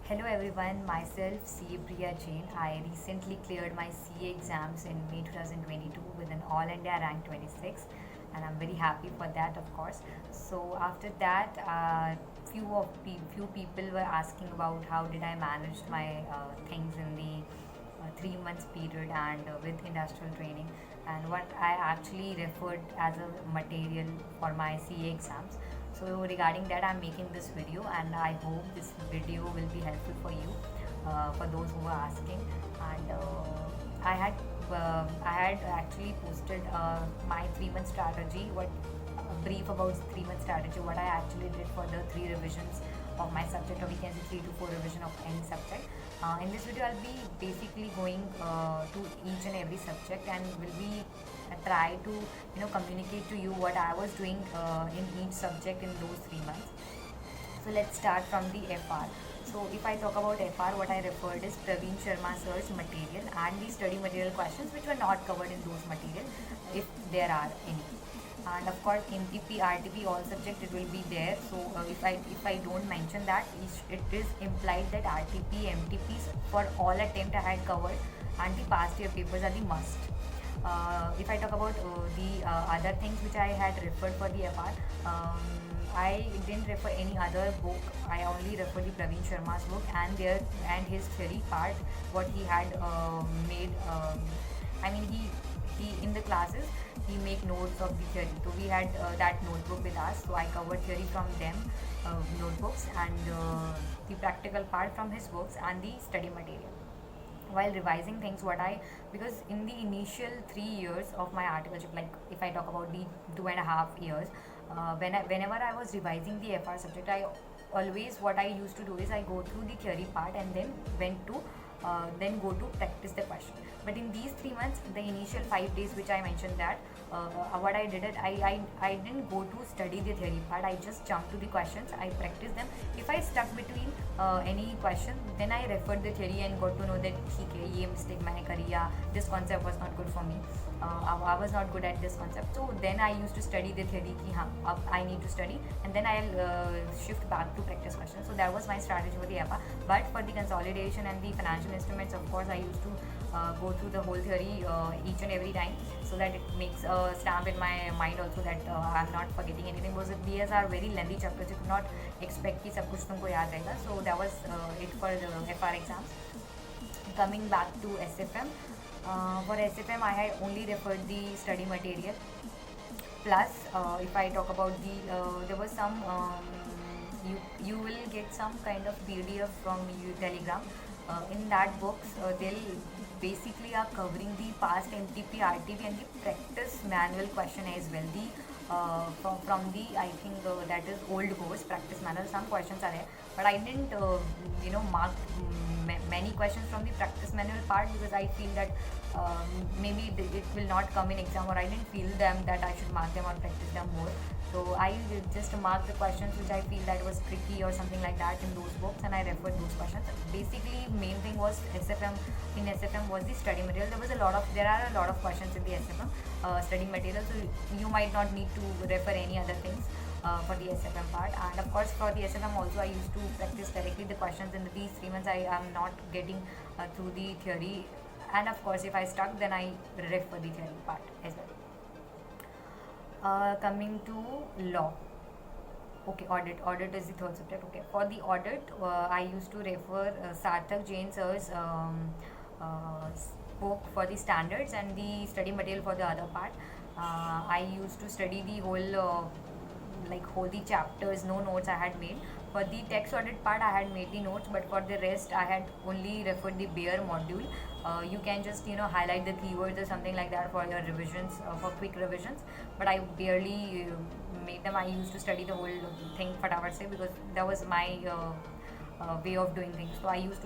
Hello everyone, myself CA Priya Jain. I recently cleared my CA exams in May 2022 with an All India rank 26, and I'm very happy for that, of course. So after that, few people were asking about how did I manage my things in the 3 months period and with industrial training, and what I actually referred as a material for my CA exams. So regarding that, I'm making this video, and I hope this video will be helpful for you, for those who are asking. And I had actually posted my 3 month strategy, what brief about 3 month strategy, what I actually did for the three revisions of my subject, or we can say 3 to 4 revision of any subject. In this video, I'll be basically going to each and every subject, and will be try to communicate to you what I was doing in each subject in those 3 months. So let's start from the FR. So if I talk about FR, what I referred is Praveen Sharma sir's material and the study material questions which were not covered in those material, if there are any. And of course MTP, RTP, all subject it will be there. So if I don't mention that, it is implied that RTP, MTPs for all attempt I had covered, and the past year papers are the must. If I talk about the other things which I had referred for the FR, I didn't refer any other book. I only refer the Praveen Sharma's book and his theory part, what he had made. I mean, he in the classes he make notes of the theory. So we had that notebook with us. So I covered theory from them notebooks, and the practical part from his books, and the study material. While revising things, because in the initial 3 years of my articleship, like if I talk about the 2.5 years, whenever I was revising the FR subject, I always, what I used to do is I go through the theory part and then go to practice the question. But in these 3 months, the initial 5 days which I mentioned, that what I did it, I didn't go to study the theory part. I just jumped to the questions. I practiced them. If I stuck between any question, then I referred the theory and got to know that ठीक है ये mistake मैंने करी, या this concept was not good for me. I was not good at this concept. So then I used to study the theory कि हाँ अब I need to study, and then I'll shift back to practice questions. So that was my strategy for the APA. But for the consolidation and the financial instruments, of course, I used to go through the whole theory each and every time, so that it makes a stamp in my mind also, that I'm not forgetting anything, because these are very lengthy chapters. You could not expect कि सब कुछ तुमको याद रहेगा. So that was it for the FR exams. Coming back to SFM, for SFM I had only referred the study material. Plus, if I talk about there was some you will get some kind of PDF from Telegram. In that books, they'll basically are covering the past MTP, RTP, and the practice manual question as well. From the, I think that is old course practice manual, some questions are there, but I didn't mark many questions from the practice manual part, because I feel that maybe it will not come in exam, or I didn't feel them that I should mark them or practice them more. So I just marked the questions which I feel that was tricky or something like that in those books, and I referred those questions. Basically, main thing was SFM. In SFM was the study material. There are a lot of questions in the SFM study material, so you might not need to refer any other things for the SFM part. And of course, for the SFM also, I used to practice directly the questions. In these 3 months, I am not getting through the theory, and of course, if I stuck, then I refer the theory part as well. Coming to law. Okay, audit is the third subject. Okay, for the audit, I used to refer Sarthak Jain sir's book for the standards, and the study material for the other part. I used to study the whole whole the chapters. No notes I had made. For the text audit part, I had made the notes, but for the rest, I had only referred the bare module. You can just highlight the keywords or something like that for your revisions, for quick revisions. But I barely made them. I used to study the whole thing fatafat se, because that was my way of doing things. So I used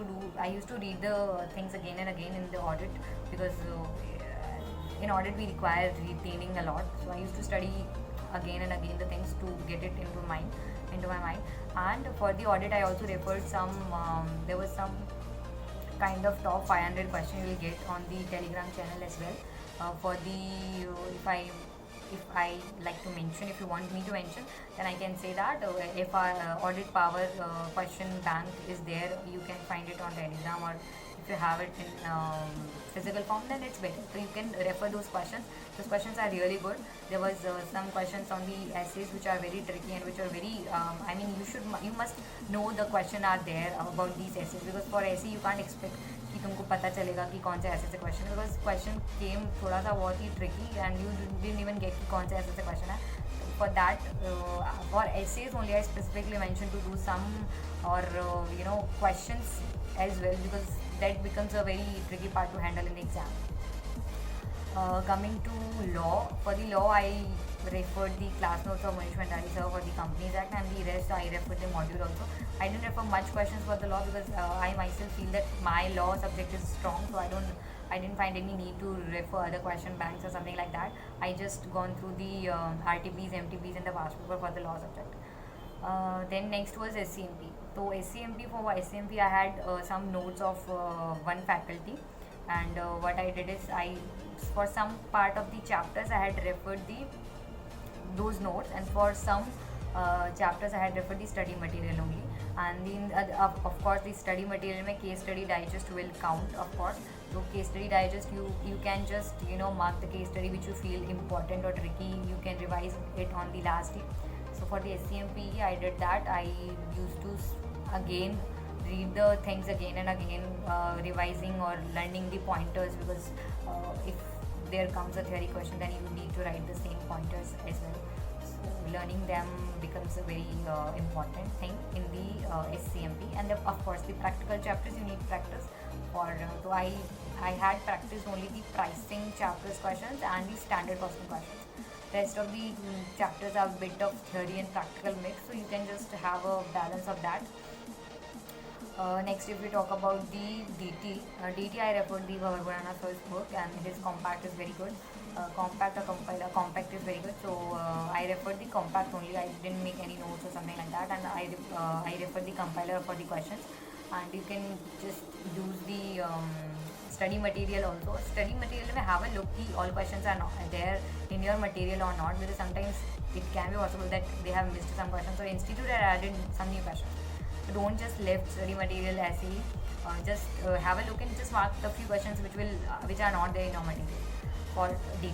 to read the things again and again in the audit, because in audit we require retaining a lot. So I used to study again and again the things to get it into my mind. And for the audit, I also referred some. There was some kind of top 500 question you will get on the Telegram channel as well. For the if I if I like to mention, if you want me to mention, then I can say that if our audit power question bank is there, you can find it on Telegram, or if you have it in physical form, then it's better. So you can refer those questions. Those questions are really good. There was some questions on the essays which are very tricky and which are very I mean, you must know the question are there about these essays, because for essay you can't expect कि तुमको पता चलेगा कि कौन से ऐसे से question, because question came थोड़ा सा बहुत ही tricky and you didn't even get कि कौन से ऐसे से क्वेश्चन है. For that, for essays only, I specifically mentioned to do some or questions as well, because that becomes a very tricky part to handle in the exam. Coming to law, for the law I referred the class notes of Manish Bhandari sir for the Companies Act, and the rest I referred the module also. I didn't refer much questions for the law because I myself feel that my law subject is strong, so I didn't find any need to refer other question banks or something like that. I just gone through the RTPs, MTPs and the past paper for the law subject. Then next was SCMP. So for SCMP I had some notes of one faculty, and what I did is for some part of the chapters I had referred those notes, and for some chapters I had referred the study material only. And of course the study material mein case study digest will count, of course. So case study digest, you can just mark the case study which you feel important or tricky. You can revise it on the last day. So for the SCMP I did that. I used to again read the things again and again, revising or learning the pointers, because if there comes a theory question, then you need to write the same pointers as well. So learning them becomes a very important thing in the SCMP. And of course the practical chapters you need practice for. So I had practiced only the pricing chapters questions and the standard costing questions. Rest of the chapters are a bit of theory and practical mix, so you can just have a balance of that. Next, if we talk about the DT, I referred the Vavarburana first book, and his compact is very good. Compact or compiler, compact is very good. So I referred the compact only. I didn't make any notes or something like that, and I referred the compiler for the questions. And you can just use the study material also. Study material may have a look कि all questions are not there in your material or not, because sometimes it can be possible that they have missed some questions. So institute had added some new questions. So don't just left study material as is. Just have a look and just mark the few questions which are not there in your material. For DD,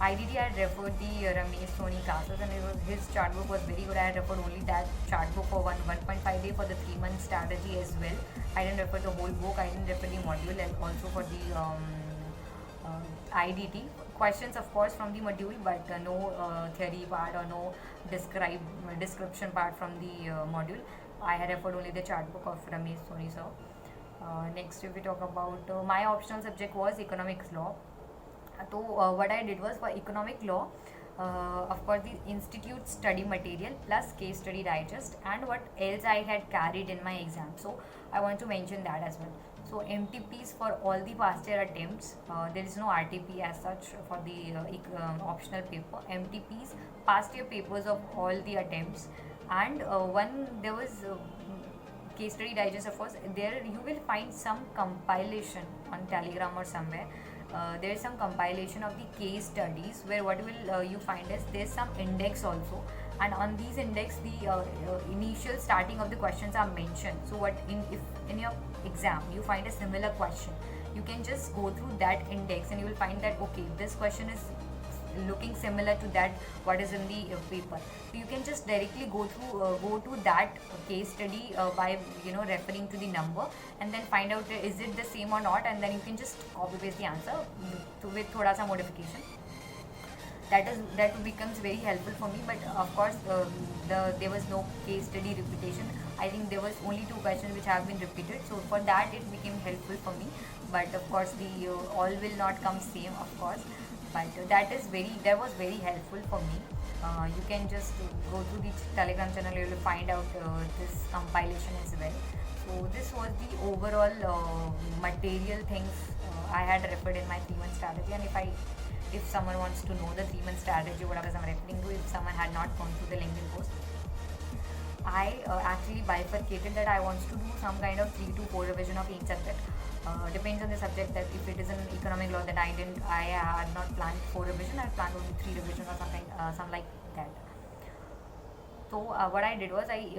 IDD I had referred the Ramesh Soni classes, and his chart book was very good. I had referred only that chart book for 1.5 day for the 3-month strategy as well. I didn't refer the whole book. I didn't refer the module, and also for the IDT questions, of course, from the module, but no theory part or no description part from the module. I had referred only the chart book of Ramesh Soni sir. Next, if we talk about my optional subject was economics law. So what I did was, for economic law, of course the institute study material plus case study digest, and what else I had carried in my exam. So I want to mention that as well. So MTPs for all the past year attempts, there is no RTP as such for the optional paper. MTPs, past year papers of all the attempts, and there was case study digest. Of course there you will find some compilation on Telegram or somewhere. There is some compilation of the case studies, where what will you find is there's some index also, and on these index the initial starting of the questions are mentioned. So if in your exam you find a similar question, you can just go through that index and you will find that okay, this question is looking similar to that what is in the paper. So you can just directly go to that case study by referring to the number, and then find out is it the same or not, and then you can just copy paste the answer with thoda sa modification. That becomes very helpful for me. But of course there was no case study repetition. I think there was only 2 questions which have been repeated, so for that it became helpful for me. But of course the all will not come same, of course, but that was very helpful for me. You can just go through the Telegram channel, you will find out this compilation as well. So this was the overall material things I had referred in my 3-month strategy. And if someone wants to know the 3-month strategy, what I was referring to, if someone had not gone through the LinkedIn post, I actually bifurcated that I want to do some kind of 3 to 4 revision of each subject. Depends on the subject. That if it is an economic law that I had not planned 4 revision, I planned only 3 revision or something, some like that. So what I did was I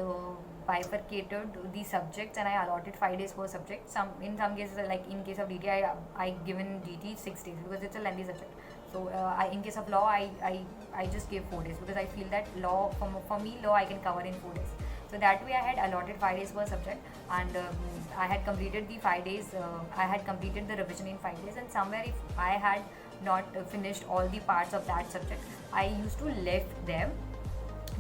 bifurcated the subjects and I allotted 5 days per subject. Some cases, like in case of DT, I given DT 6 days because it's a lengthy subject. So in case of law, I just gave 4 days because I feel that law for me law I can cover in 4 days. So that way I had allotted 5 days per subject, and I had completed the 5 days. I had completed the revision in 5 days, and somewhere if I had not finished all the parts of that subject, I used to left them.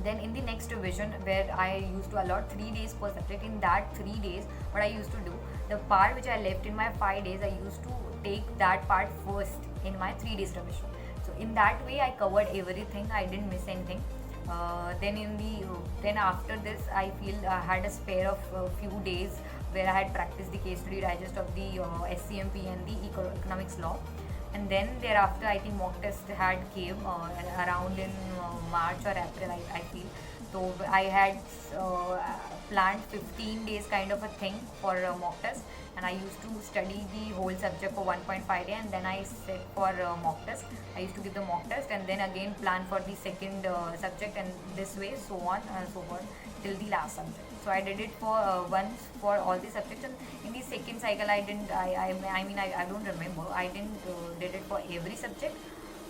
Then in the next revision where I used to allot 3 days per subject, in that 3 days what I used to do, the part which I left in my 5 days, I used to take that part first in my 3 days revision. So in that way I covered everything, I didn't miss anything. Then after this I feel I had a spare of a few days where I had practiced the case study digest of the SCMP and the economics law. And then thereafter I think mock test had came around in March or April, I feel. So I had planned 15 days kind of a thing for mock test, and I used to study the whole subject for 1.5 day, and then I set for mock test. I used to give the mock test and then again plan for the second subject, and this way so on and so forth till the last subject. So I did it for once for all the subjects, and in the second cycle I didn't. I don't remember. I didn't did it for every subject,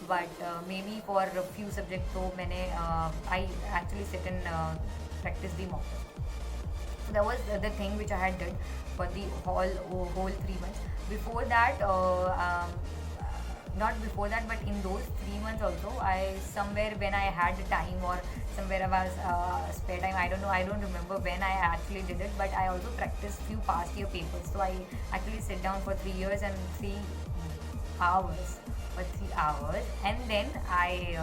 but maybe for a few subjects. So I actually sit and practice the mock test. So that was the thing which I had done for the whole 3 months. Before that, not before that, but in those 3 months also, I somewhere when I had time or somewhere I was spare time. I don't know. I don't remember when I actually did it, but I also practiced few past year papers. So I actually sit down for 3 years and 3 hours for 3 hours, and then I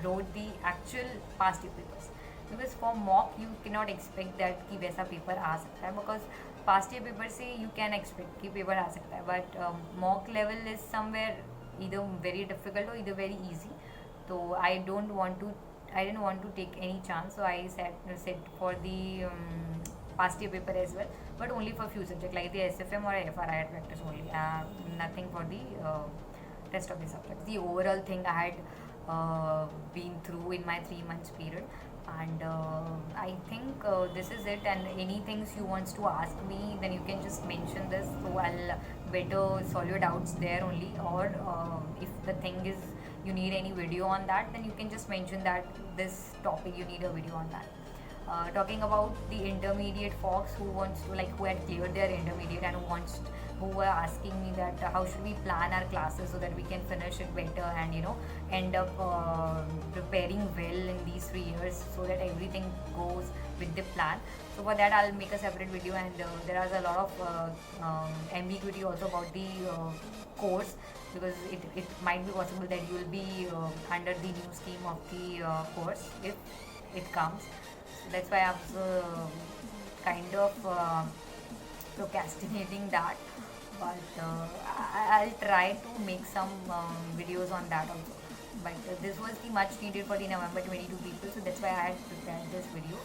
wrote the actual past year papers. Because for mock you cannot expect that कि वैसा paper आ सकता है, because past year paper से you can expect कि paper आ सकता है, but mock level is somewhere either very difficult or either very easy. So I didn't want to take any chance, so I set for the past year paper as well, but only for few subjects like the SFM or FR I had practice only, nothing for the rest of the subjects. The overall thing I had been through in my 3 months period, and I think this is it. And any things you wants to ask me, then you can just mention this, so I'll better solve your doubts there only. Or if the thing is you need any video on that, then you can just mention that this topic you need a video on that. Talking about the intermediate folks who had cleared their intermediate and who were asking me that how should we plan our classes so that we can finish it better and end up preparing well in these 3 years so that everything goes with the plan. So for that I'll make a separate video, and there is a lot of ambiguity also about the course, because it might be possible that you will be under the new scheme of the course if it comes. So that's why I'm kind of procrastinating that, but I'll try to make some videos on that also. But this was the much needed for the November 22 people, so that's why I had prepared this video,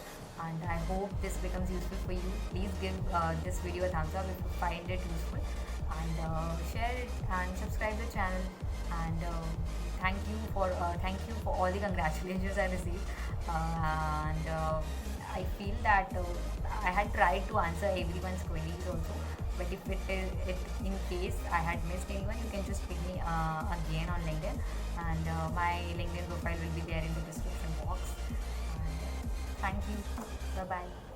and I hope this becomes useful for you. Please give this video a thumbs up if you find it useful, and share it and subscribe the channel. And thank you for all the congratulations I received, and I feel that I had tried to answer everyone's queries also. But if in case I had missed anyone, you can just pick me again on LinkedIn, and my LinkedIn profile will be there in the description box. And thank you. Bye bye.